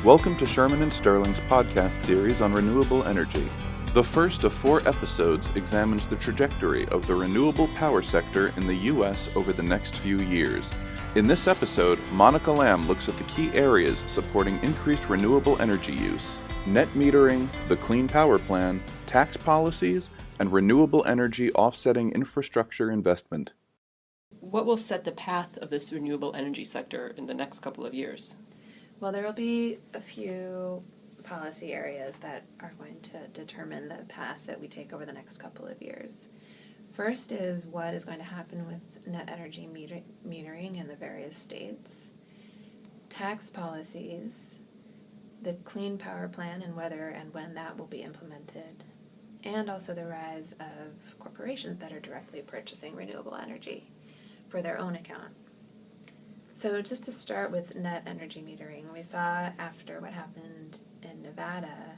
Welcome to Shearman and Sterling's podcast series on renewable energy. The first of 4 episodes examines the trajectory of the renewable power sector in the U.S. over the next few years. In this episode, Monica Lamb looks at the key areas supporting increased renewable energy use: net metering, the Clean Power Plan, tax policies, and renewable energy offsetting infrastructure investment. What will set the path of this renewable energy sector in the next couple of years? Well, there will be a few policy areas that are going to determine the path that we take over the next couple of years. First is what is going to happen with net energy metering in the various states, tax policies, the Clean Power Plan and whether and when that will be implemented, and also the rise of corporations that are directly purchasing renewable energy for their own account. So just to start with net energy metering, we saw after what happened in Nevada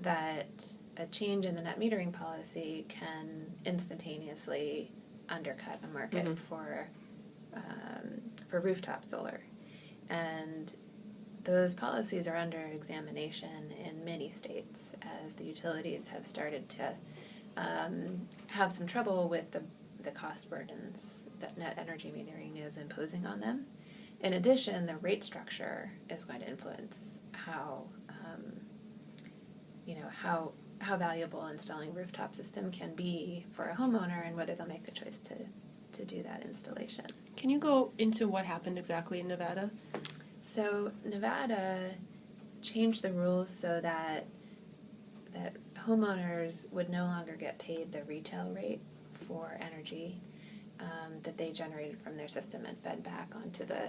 that a change in the net metering policy can instantaneously undercut a market for rooftop solar. And those policies are under examination in many states as the utilities have started to have some trouble with the cost burdens that net energy metering is imposing on them. In addition, the rate structure is going to influence how valuable installing a rooftop system can be for a homeowner and whether they'll make the choice to do that installation. Can you go into what happened exactly in Nevada? So Nevada changed the rules so that homeowners would no longer get paid the retail rate for energy that they generated from their system and fed back onto the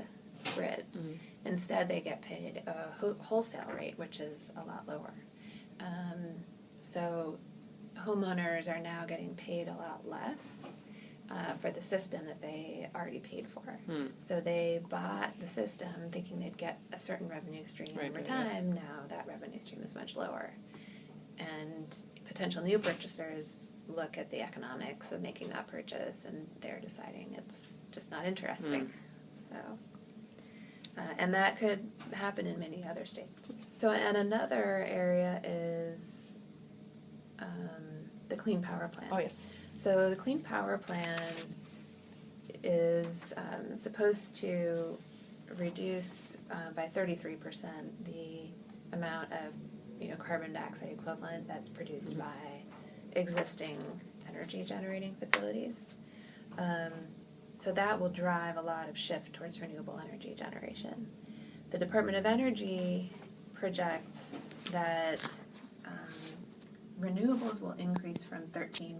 grid. Instead, they get paid a wholesale rate, which is a lot lower. So homeowners are now getting paid a lot less for the system that they already paid for. So they bought the system thinking they'd get a certain revenue stream over time. Now that revenue stream is much lower. And potential new purchasers look at the economics of making that purchase and they're deciding it's just not interesting. So, and that could happen in many other states. So, and another area is the Clean Power Plan. Oh, yes. So the Clean Power Plan is supposed to reduce by 33% the amount of carbon dioxide equivalent that's produced by existing energy generating facilities. So that will drive a lot of shift towards renewable energy generation. The Department of Energy projects that renewables will increase from 13%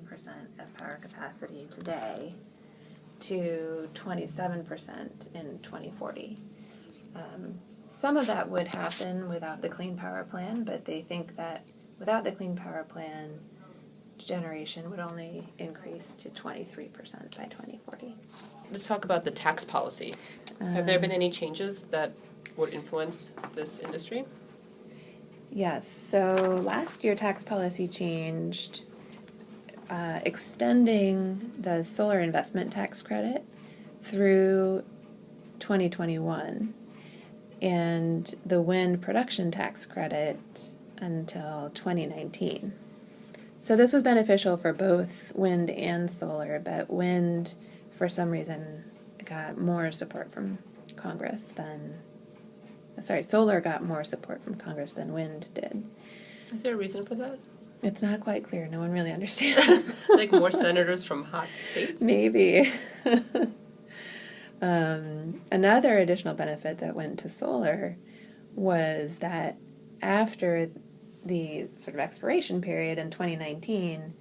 of power capacity today to 27% in 2040. Some of that would happen without the Clean Power Plan, but they think that without the Clean Power Plan, generation would only increase to 23% by 2040. Let's talk about the tax policy. Have there been any changes that would influence this industry? Yes. So last year, tax policy changed, extending the solar investment tax credit through 2021 and the wind production tax credit until 2019. So this was beneficial for both wind and solar, but wind, for some reason, got more support from Congress than... solar got more support from Congress than wind did. Is there a reason for that? It's not quite clear. No one really understands. Like more senators from hot states? Maybe. Another additional benefit that went to solar was that after the sort of expiration period in 2019,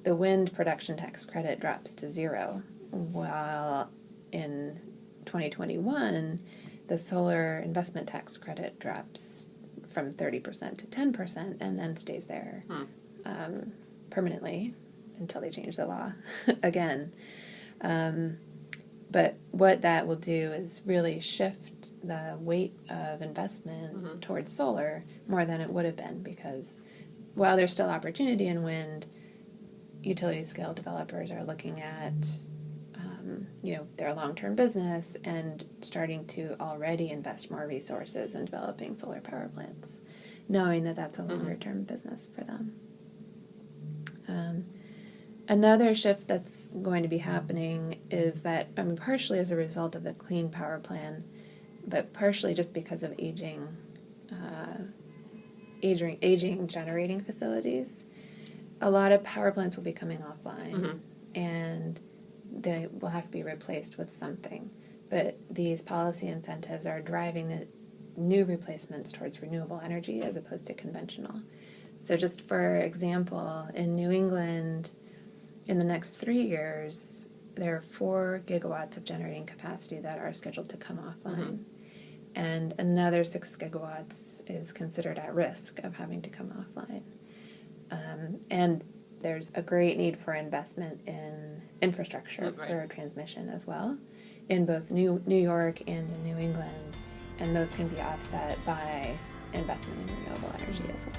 the wind production tax credit drops to 0, while in 2021, the solar investment tax credit drops from 30% to 10% and then stays there permanently until they change the law again. But what that will do is really shift the weight of investment towards solar more than it would have been, because while there's still opportunity in wind, utility scale developers are looking at their long-term business and starting to already invest more resources in developing solar power plants, knowing that that's a longer-term business for them. Another shift that's going to be happening is that, partially as a result of the Clean Power Plan, but partially just because of aging generating facilities, a lot of power plants will be coming offline, and they will have to be replaced with something. But these policy incentives are driving the new replacements towards renewable energy as opposed to conventional. So just for example, in New England, in the next 3 years, there are 4 gigawatts of generating capacity that are scheduled to come offline. And another 6 gigawatts is considered at risk of having to come offline. And there's a great need for investment in infrastructure for transmission as well, in both New York and in New England. And those can be offset by investment in renewable energy as well.